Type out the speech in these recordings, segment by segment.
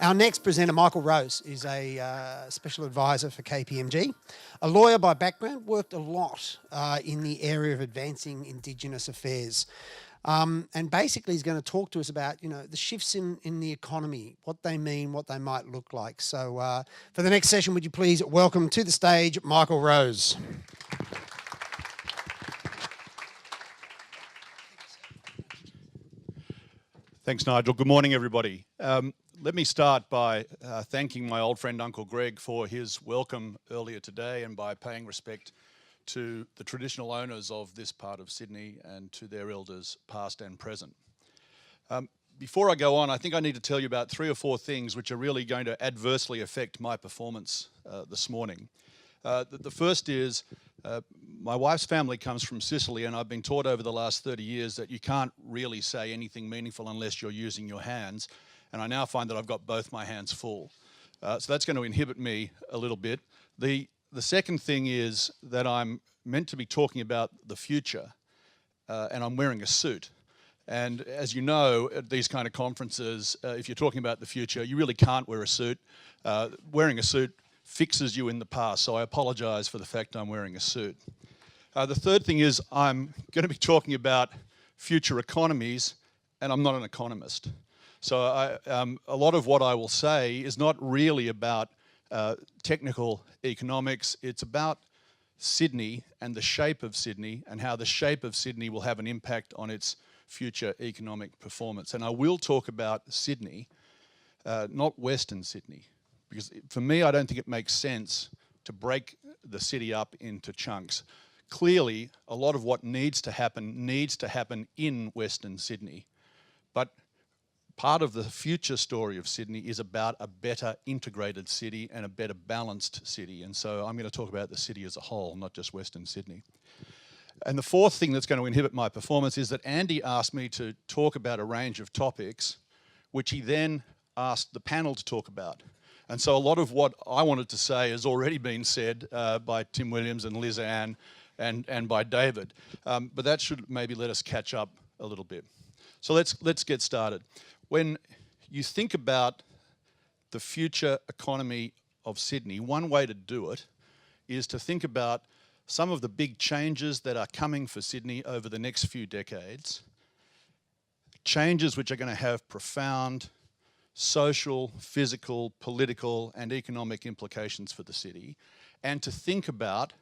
Our next presenter, Michael Rose, is a special advisor for KPMG. A lawyer by background, worked a lot in the area of advancing Indigenous affairs. And basically he's going to talk to us about, the shifts in the economy, what they mean, what they might look like. So for the next session, would you please welcome to the stage, Michael Rose. Thanks, Nigel. Good morning, everybody. Let me start by thanking my old friend Uncle Greg for his welcome earlier today and by paying respect to the traditional owners of this part of Sydney and to their elders past and present. Before I go on, I think I need to tell you about 3 or 4 things which are really going to adversely affect my performance this morning. The first is my wife's family comes from Sicily, and I've been taught over the last 30 years that you can't really say anything meaningful unless you're using your hands, and I now find that I've got both my hands full. So that's going to inhibit me a little bit. The second thing is that I'm meant to be talking about the future, and I'm wearing a suit. And as you know, at these kind of conferences, if you're talking about the future, you really can't wear a suit. Wearing a suit fixes you in the past, so I apologise for the fact I'm wearing a suit. The third thing is I'm going to be talking about future economies, and I'm not an economist. So a lot of what I will say is not really about technical economics. It's about Sydney and the shape of Sydney and how the shape of Sydney will have an impact on its future economic performance. And I will talk about Sydney, not Western Sydney, because for me, I don't think it makes sense to break the city up into chunks. Clearly, a lot of what needs to happen in Western Sydney. But part of the future story of Sydney is about a better integrated city and a better balanced city. And so I'm going to talk about the city as a whole, not just Western Sydney. And the fourth thing that's going to inhibit my performance is that Andy asked me to talk about a range of topics, which he then asked the panel to talk about. And so a lot of what I wanted to say has already been said by Tim Williams and Liz Ann and by David. But that should maybe let us catch up a little bit. So let's get started. When you think about the future economy of Sydney, one way to do it is to think about some of the big changes that are coming for Sydney over the next few decades, changes which are going to have profound social, physical, political, and economic implications for the city, and to think about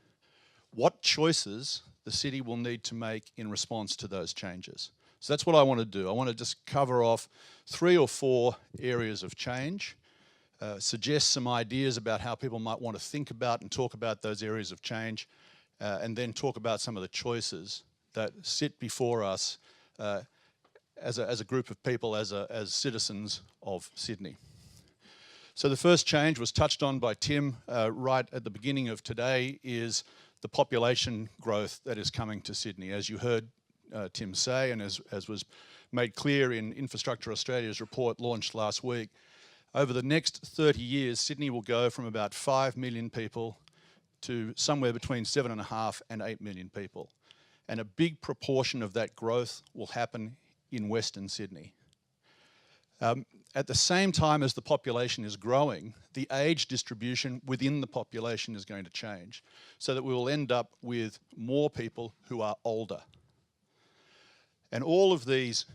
what choices the city will need to make in response to those changes. So that's what I want to do. I want to just cover off 3 or 4 areas of change, suggest some ideas about how people might want to think about and talk about those areas of change, and then talk about some of the choices that sit before us as a group of people, as citizens of Sydney. So the first change was touched on by Tim right at the beginning of today is the population growth that is coming to Sydney. As you heard Tim say, and as was made clear in Infrastructure Australia's report launched last week, over the next 30 years, Sydney will go from about 5 million people to somewhere between 7.5 and 8 million people. And a big proportion of that growth will happen in Western Sydney. At the same time as the population is growing, the age distribution within the population is going to change, so that we will end up with more people who are older. And all of these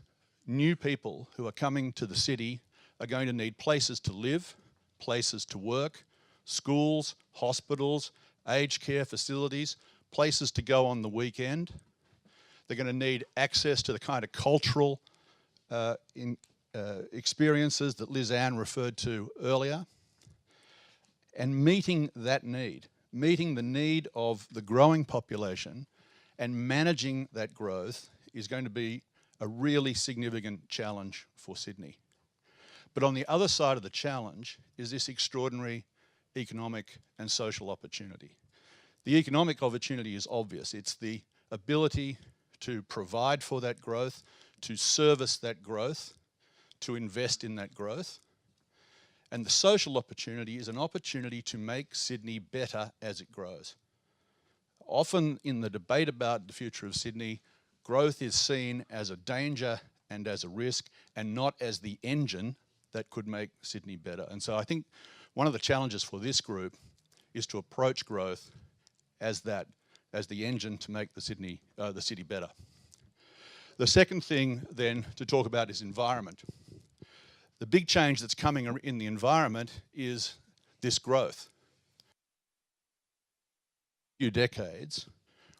new people who are coming to the city are going to need places to live, places to work, schools, hospitals, aged care facilities, places to go on the weekend. They're going to need access to the kind of cultural experiences that Liz Ann referred to earlier. And meeting that need, meeting the need of the growing population and managing that growth is going to be a really significant challenge for Sydney. But on the other side of the challenge is this extraordinary economic and social opportunity. The economic opportunity is obvious. It's the ability to provide for that growth, to service that growth, to invest in that growth. And the social opportunity is an opportunity to make Sydney better as it grows. Often in the debate about the future of Sydney, growth is seen as a danger and as a risk, and not as the engine that could make Sydney better. And so I think one of the challenges for this group is to approach growth as the engine to make the city better. The second thing then to talk about is environment. The big change that's coming in the environment is this growth. In a few decades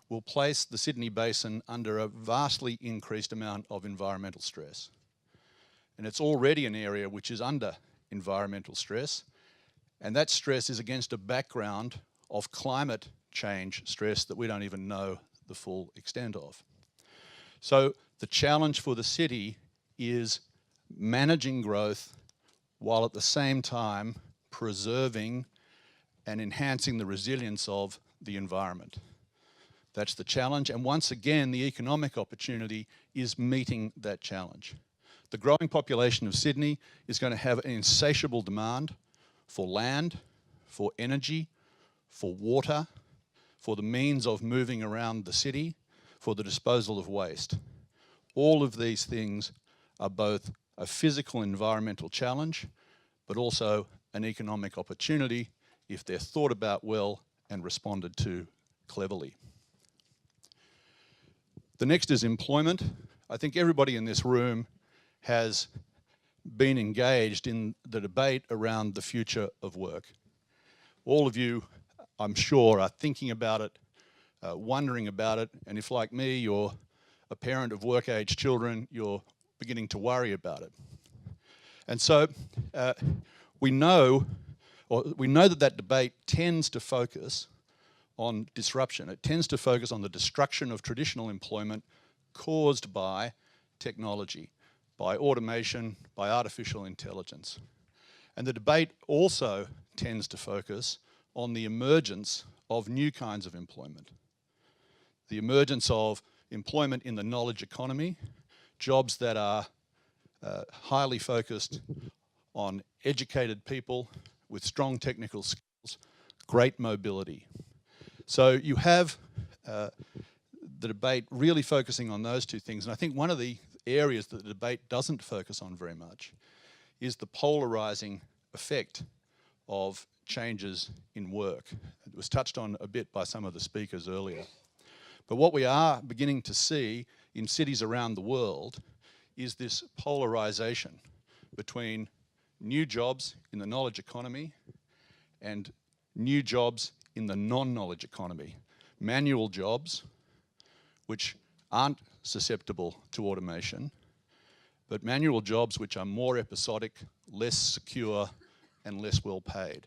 will place the Sydney Basin under a vastly increased amount of environmental stress. And it's already an area which is under environmental stress, and that stress is against a background of climate change stress that we don't even know the full extent of. So the challenge for the city is managing growth while at the same time preserving and enhancing the resilience of the environment. That's the challenge, and once again, the economic opportunity is meeting that challenge. The growing population of Sydney is going to have an insatiable demand for land, for energy, for water, for the means of moving around the city, for the disposal of waste. All of these things are both a physical environmental challenge, but also an economic opportunity if they're thought about well and responded to cleverly. The next is employment. I think everybody in this room has been engaged in the debate around the future of work. All of you, I'm sure, are thinking about it, wondering about it, and if, like me, you're a parent of work-age children, you're beginning to worry about it. And so we know that debate tends to focus on disruption. It tends to focus on the destruction of traditional employment caused by technology, by automation, by artificial intelligence. And the debate also tends to focus on the emergence of new kinds of employment. The emergence of employment in the knowledge economy, jobs that are highly focused on educated people with strong technical skills, great mobility. So you have the debate really focusing on those two things. And I think one of the areas that the debate doesn't focus on very much is the polarizing effect of changes in work. It was touched on a bit by some of the speakers earlier. But what we are beginning to see in cities around the world is this polarization between new jobs in the knowledge economy and new jobs in the non-knowledge economy. Manual jobs, which aren't susceptible to automation, but manual jobs which are more episodic, less secure, and less well paid.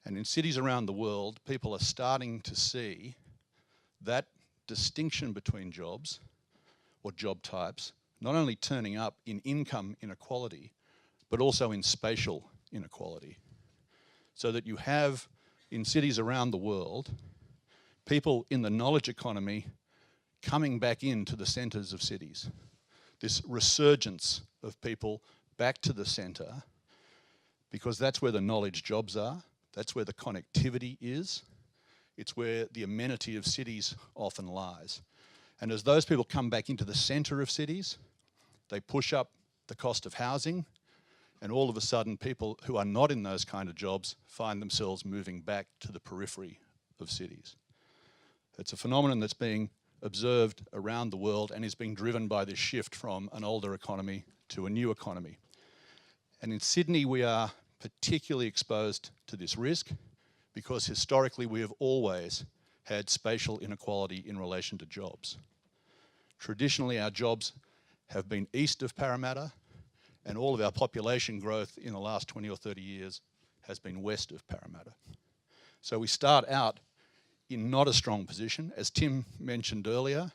And in cities around the world, people are starting to see that distinction between jobs or job types not only turning up in income inequality, but also in spatial inequality. So that you have, in cities around the world, people in the knowledge economy coming back into the centres of cities. This resurgence of people back to the centre, because that's where the knowledge jobs are, that's where the connectivity is, it's where the amenity of cities often lies. And as those people come back into the centre of cities, they push up the cost of housing, and all of a sudden people who are not in those kind of jobs find themselves moving back to the periphery of cities. It's a phenomenon that's being observed around the world and is being driven by this shift from an older economy to a new economy. And in Sydney, we are particularly exposed to this risk because historically we have always had spatial inequality in relation to jobs. Traditionally, our jobs have been east of Parramatta, and all of our population growth in the last 20 or 30 years has been west of Parramatta. So we start out in not a strong position. As Tim mentioned earlier,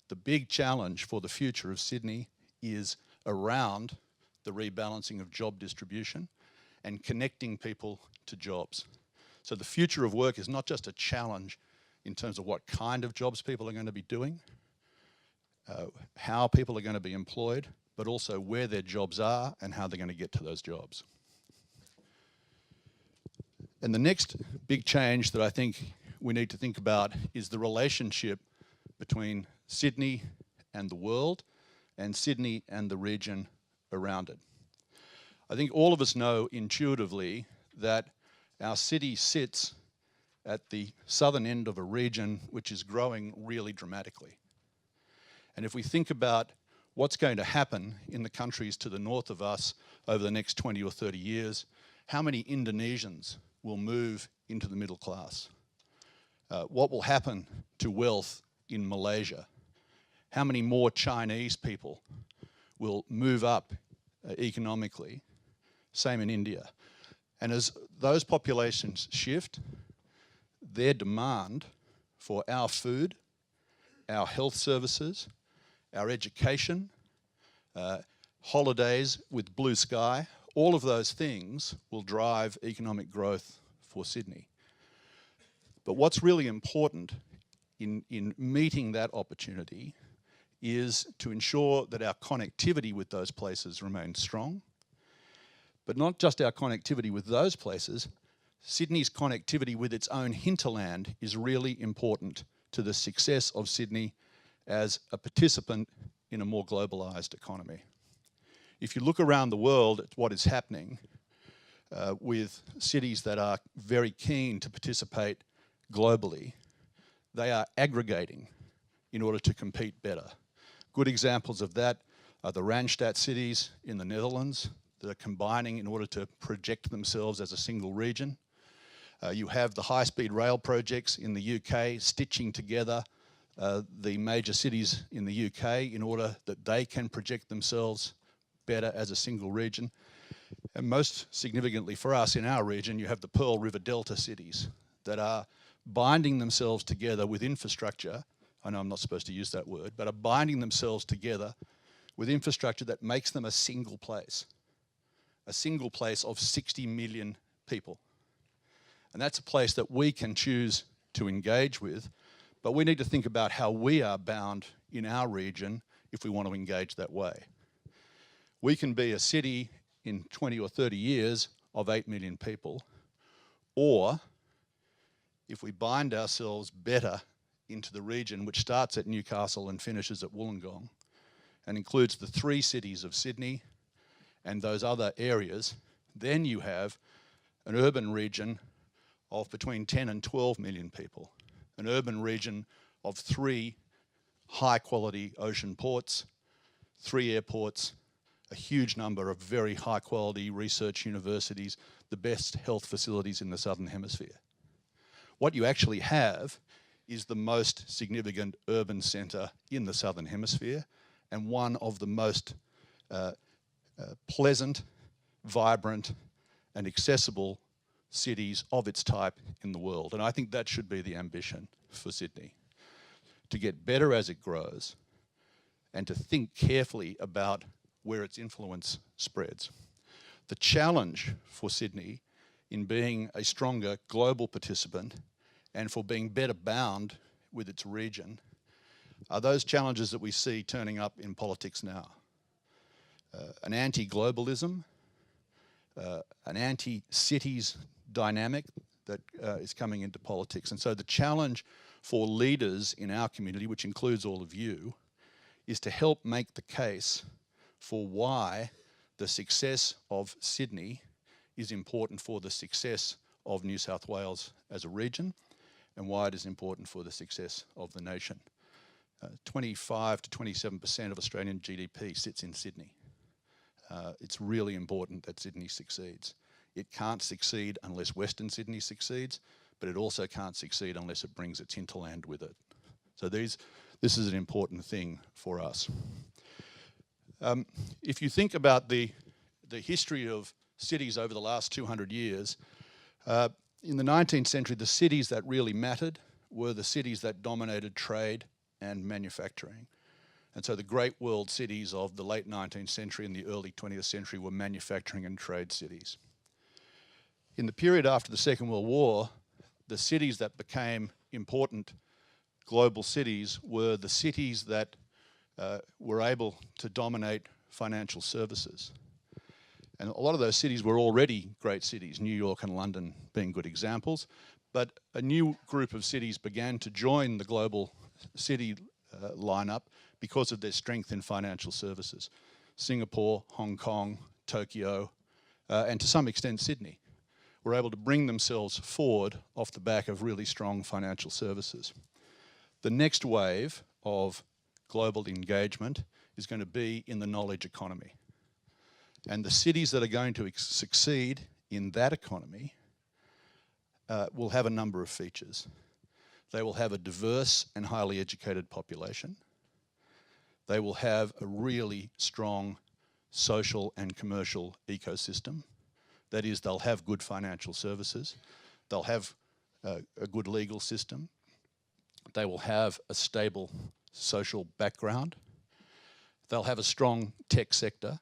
the big challenge for the future of Sydney is around the rebalancing of job distribution and connecting people to jobs. So the future of work is not just a challenge in terms of what kind of jobs people are going to be doing, how people are going to be employed, but also where their jobs are and how they're going to get to those jobs. And the next big change that I think we need to think about is the relationship between Sydney and the world and Sydney and the region around it. I think all of us know intuitively that our city sits at the southern end of a region which is growing really dramatically. And if we think about what's going to happen in the countries to the north of us over the next 20 or 30 years, how many Indonesians will move into the middle class? What will happen to wealth in Malaysia? How many more Chinese people will move up economically? Same in India. And as those populations shift, their demand for our food, our health services, our education, holidays with blue sky, all of those things will drive economic growth for Sydney. But what's really important in meeting that opportunity is to ensure that our connectivity with those places remains strong. But not just our connectivity with those places, Sydney's connectivity with its own hinterland is really important to the success of Sydney as a participant in a more globalised economy. If you look around the world at what is happening with cities that are very keen to participate globally, they are aggregating in order to compete better. Good examples of that are the Randstad cities in the Netherlands that are combining in order to project themselves as a single region. You have the high-speed rail projects in the UK stitching together the major cities in the UK in order that they can project themselves better as a single region. And most significantly for us in our region, you have the Pearl River Delta cities that are binding themselves together with infrastructure. I know I'm not supposed to use that word, but are binding themselves together with infrastructure that makes them a single place of 60 million people. And that's a place that we can choose to engage with, but we need to think about how we are bound in our region if we want to engage that way. We can be a city in 20 or 30 years of 8 million people, or if we bind ourselves better into the region which starts at Newcastle and finishes at Wollongong and includes the 3 cities of Sydney and those other areas, then you have an urban region of between 10 and 12 million people, an urban region of 3 high-quality ocean ports, 3 airports, a huge number of very high-quality research universities, the best health facilities in the Southern Hemisphere. What you actually have is the most significant urban centre in the Southern Hemisphere and one of the most pleasant, vibrant and accessible cities of its type in the world. And I think that should be the ambition for Sydney, to get better as it grows and to think carefully about where its influence spreads. The challenge for Sydney in being a stronger global participant and for being better bound with its region are those challenges that we see turning up in politics now. An anti-globalism, an anti-cities dynamic that is coming into politics. And so the challenge for leaders in our community, which includes all of you, is to help make the case for why the success of Sydney is important for the success of New South Wales as a region and why it is important for the success of the nation. 25 to 27% of Australian GDP sits in Sydney. It's really important that Sydney succeeds. It can't succeed unless Western Sydney succeeds, but it also can't succeed unless it brings its hinterland with it. So this is an important thing for us. If you think about the history of cities over the last 200 years, in the 19th century, the cities that really mattered were the cities that dominated trade and manufacturing. And so the great world cities of the late 19th century and the early 20th century were manufacturing and trade cities. In the period after the Second World War, the cities that became important global cities were the cities that were able to dominate financial services. And a lot of those cities were already great cities, New York and London being good examples, but a new group of cities began to join the global city lineup because of their strength in financial services. Singapore, Hong Kong, Tokyo, and to some extent Sydney, were able to bring themselves forward off the back of really strong financial services. The next wave of global engagement is going to be in the knowledge economy. And the cities that are going to succeed in that economy will have a number of features. They will have a diverse and highly educated population. They will have a really strong social and commercial ecosystem. That is, they'll have good financial services. They'll have a good legal system. They will have a stable social background. They'll have a strong tech sector.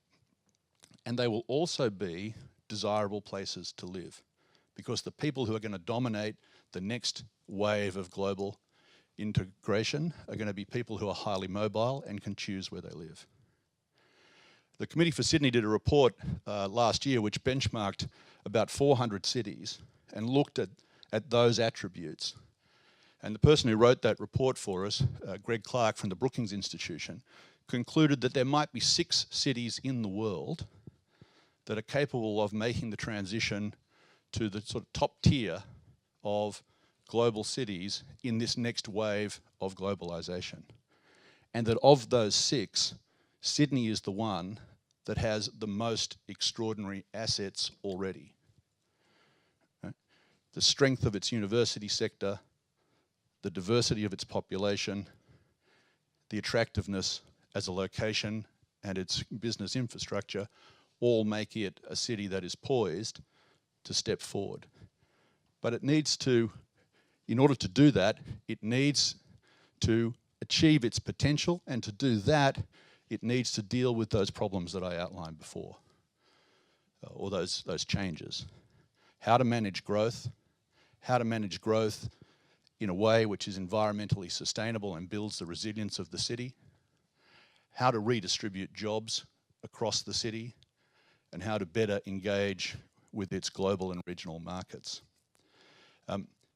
And they will also be desirable places to live, because the people who are going to dominate the next wave of global integration are going to be people who are highly mobile and can choose where they live. The Committee for Sydney did a report last year which benchmarked about 400 cities and looked at those attributes. And the person who wrote that report for us, Greg Clark from the Brookings Institution, concluded that there might be 6 cities in the world that are capable of making the transition to the sort of top tier of global cities in this next wave of globalization. And that of those 6, Sydney is the one that has the most extraordinary assets already. The strength of its university sector, the diversity of its population, the attractiveness as a location and its business infrastructure all make it a city that is poised to step forward. But it needs to, in order to do that, it needs to achieve its potential, and to do that, it needs to deal with those problems that I outlined before, or those changes. How to manage growth in a way which is environmentally sustainable and builds the resilience of the city, how to redistribute jobs across the city, and how to better engage with its global and regional markets.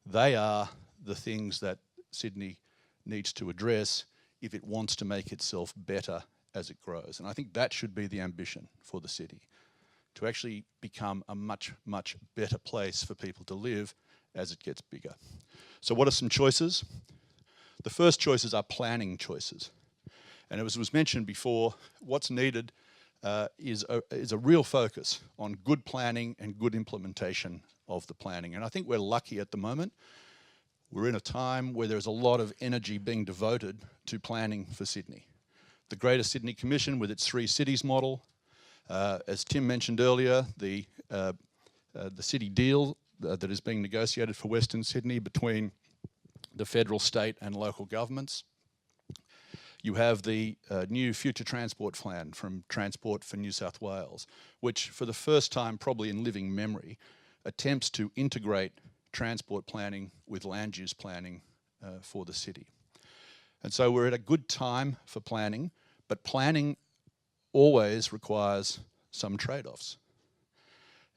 They are the things that Sydney needs to address if it wants to make itself better as it grows. And I think that should be the ambition for the city, to actually become a much, much better place for people to live as it gets bigger. So what are some choices? The first choices are planning choices. And as was mentioned before, what's needed is a real focus on good planning and good implementation of the planning. And I think we're lucky at the moment. We're in a time where there's a lot of energy being devoted to planning for Sydney. The Greater Sydney Commission with its 3 cities model, as Tim mentioned earlier, the city deal that is being negotiated for Western Sydney between the federal, state and local governments. You have the new future transport plan from Transport for New South Wales, which for the first time probably in living memory attempts to integrate transport planning with land use planning for the city. And so we're at a good time for planning, but planning always requires some trade-offs.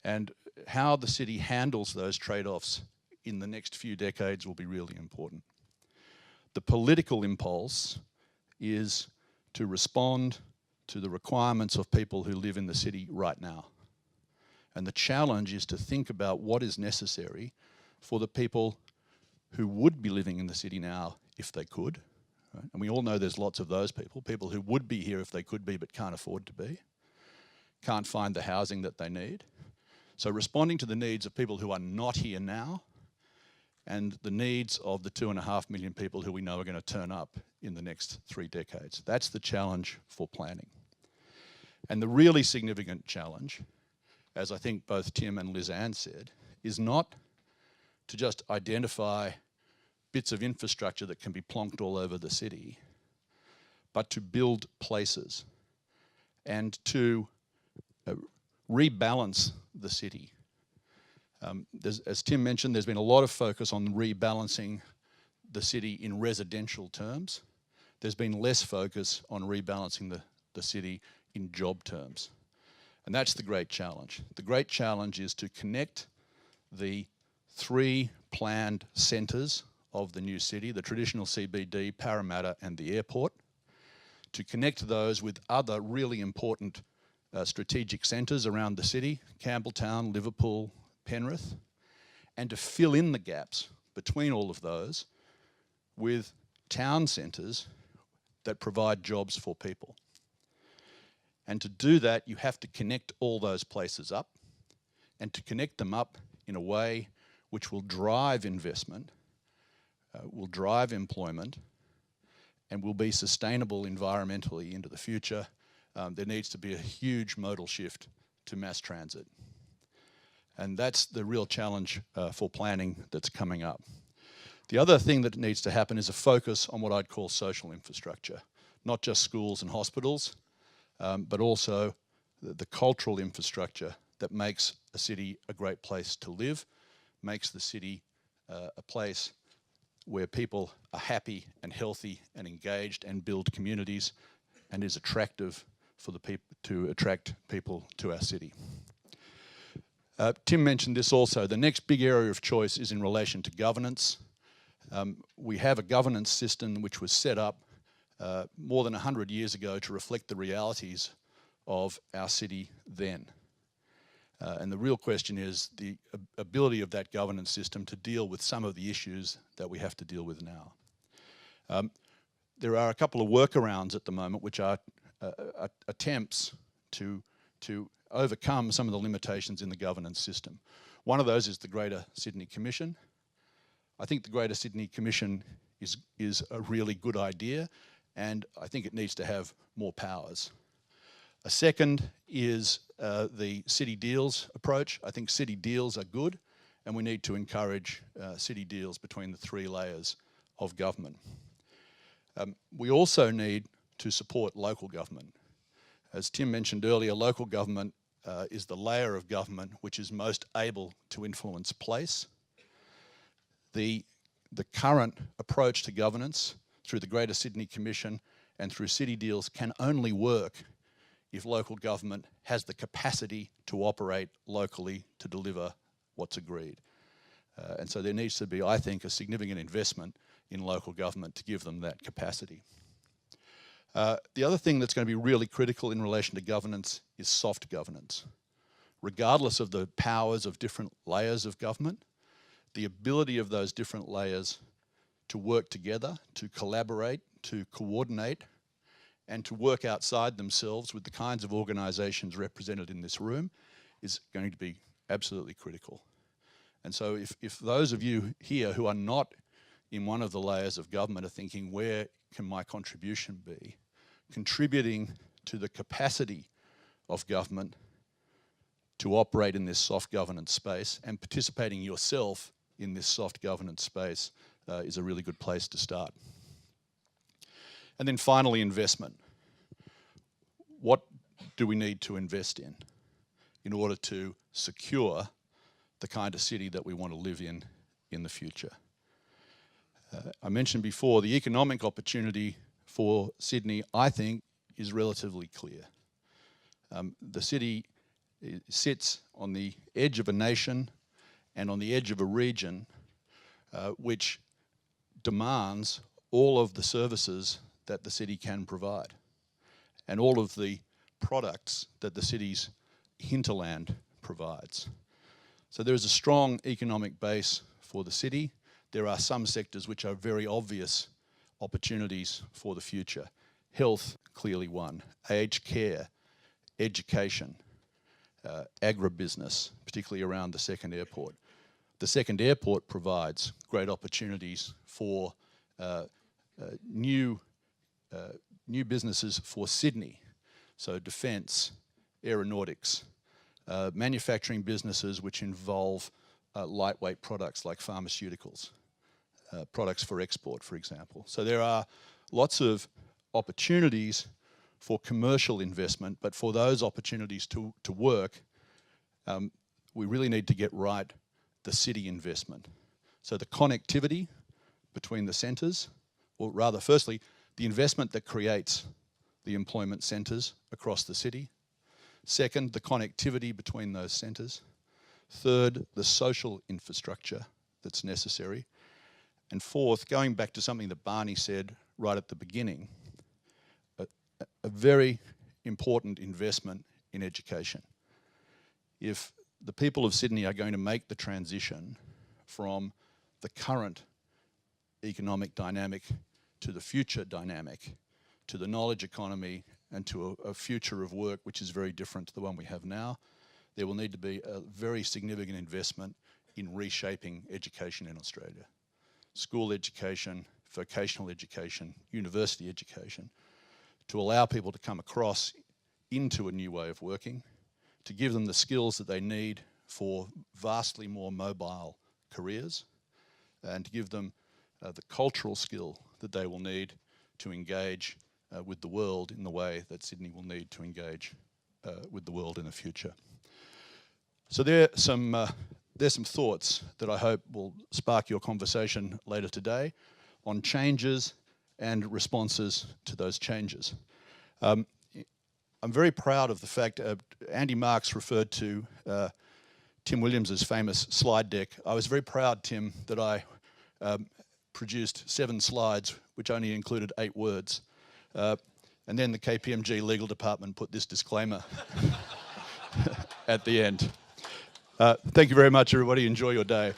And how the city handles those trade-offs in the next few decades will be really important. The political impulse is to respond to the requirements of people who live in the city right now. And the challenge is to think about what is necessary for the people who would be living in the city now if they could. Right? And we all know there's lots of those people who would be here if they could be but can't afford to be, can't find the housing that they need. So responding to the needs of people who are not here now and the needs of the 2.5 million people who we know are going to turn up in the next 3 decades. That's the challenge for planning. And the really significant challenge, as I think both Tim and Liz Ann said, is not to just identify bits of infrastructure that can be plonked all over the city, but to build places and to rebalance the city. As Tim mentioned, there's been a lot of focus on rebalancing the city in residential terms. There's been less focus on rebalancing the city in job terms. And that's the great challenge. The great challenge is to connect the 3 planned centres of the new city, the traditional CBD, Parramatta and the airport, to connect those with other really important strategic centres around the city, Campbelltown, Liverpool, Penrith, and to fill in the gaps between all of those with town centres that provide jobs for people. And to do that, you have to connect all those places up, and to connect them up in a way which will drive investment, will drive employment, and will be sustainable environmentally into the future. There needs to be a huge modal shift to mass transit. And that's the real challenge for planning that's coming up. The other thing that needs to happen is a focus on what I'd call social infrastructure, not just schools and hospitals, but also the cultural infrastructure that makes a city a great place to live, makes the city a place where people are happy and healthy and engaged and build communities, and is attractive for the people to attract people to our city. Tim mentioned this also. The next big area of choice is in relation to governance. We have a governance system which was set up more than 100 years ago to reflect the realities of our city then. And the real question is the ability of that governance system to deal with some of the issues that we have to deal with now. There are a couple of workarounds at the moment which are attempts to overcome some of the limitations in the governance system. One of those is the Greater Sydney Commission. I think the Greater Sydney Commission is a really good idea, and I think it needs to have more powers. A second is the city deals approach. I think city deals are good, and we need to encourage city deals between the three layers of government. We also need to support local government. As Tim mentioned earlier, local government is the layer of government which is most able to influence place. The current approach to governance through the Greater Sydney Commission and through city deals can only work if local government has the capacity to operate locally to deliver what's agreed. And so there needs to be, I think, a significant investment in local government to give them that capacity. The other thing that's going to be really critical in relation to governance is soft governance. Regardless of the powers of different layers of government, the ability of those different layers to work together, to collaborate, to coordinate, and to work outside themselves with the kinds of organisations represented in this room is going to be absolutely critical. And so if those of you here who are not in one of the layers of government are thinking, where can my contribution be? Contributing to the capacity of government to operate in this soft governance space and participating yourself in this soft governance space is a really good place to start. And then finally, investment. What do we need to invest in order to secure the kind of city that we want to live in the future? I mentioned before, the economic opportunity for Sydney, I think, is relatively clear. The city sits on the edge of a nation and on the edge of a region which demands all of the services that the city can provide and all of the products that the city's hinterland provides. So there is a strong economic base for the city. There are some sectors which are very obvious opportunities for the future. Health, clearly one. Aged care, education, agribusiness, particularly around the second airport. The second airport provides great opportunities for new businesses for Sydney. So defence, aeronautics, manufacturing businesses which involve lightweight products like pharmaceuticals, products for export, for example. So there are lots of opportunities for commercial investment, but for those opportunities to work, we really need to get right the city investment. So the connectivity between the centres, or rather, firstly, the investment that creates the employment centres across the city. Second, the connectivity between those centres. Third, the social infrastructure that's necessary. And fourth, going back to something that Barney said right at the beginning, a very important investment in education. If the people of Sydney are going to make the transition from the current economic dynamic to the future dynamic, to the knowledge economy, and to a future of work which is very different to the one we have now, there will need to be a very significant investment in reshaping education in Australia. School education, vocational education, university education, to allow people to come across into a new way of working, to give them the skills that they need for vastly more mobile careers, and to give them the cultural skill that they will need to engage with the world in the way that Sydney will need to engage with the world in the future. So there's some thoughts that I hope will spark your conversation later today on changes and responses to those changes. I'm very proud of the fact, Andy Marks referred to Tim Williams' famous slide deck. I was very proud, Tim, that I produced 7 slides which only included 8 words. And then the KPMG legal department put this disclaimer at the end. Thank you very much, everybody. Enjoy your day.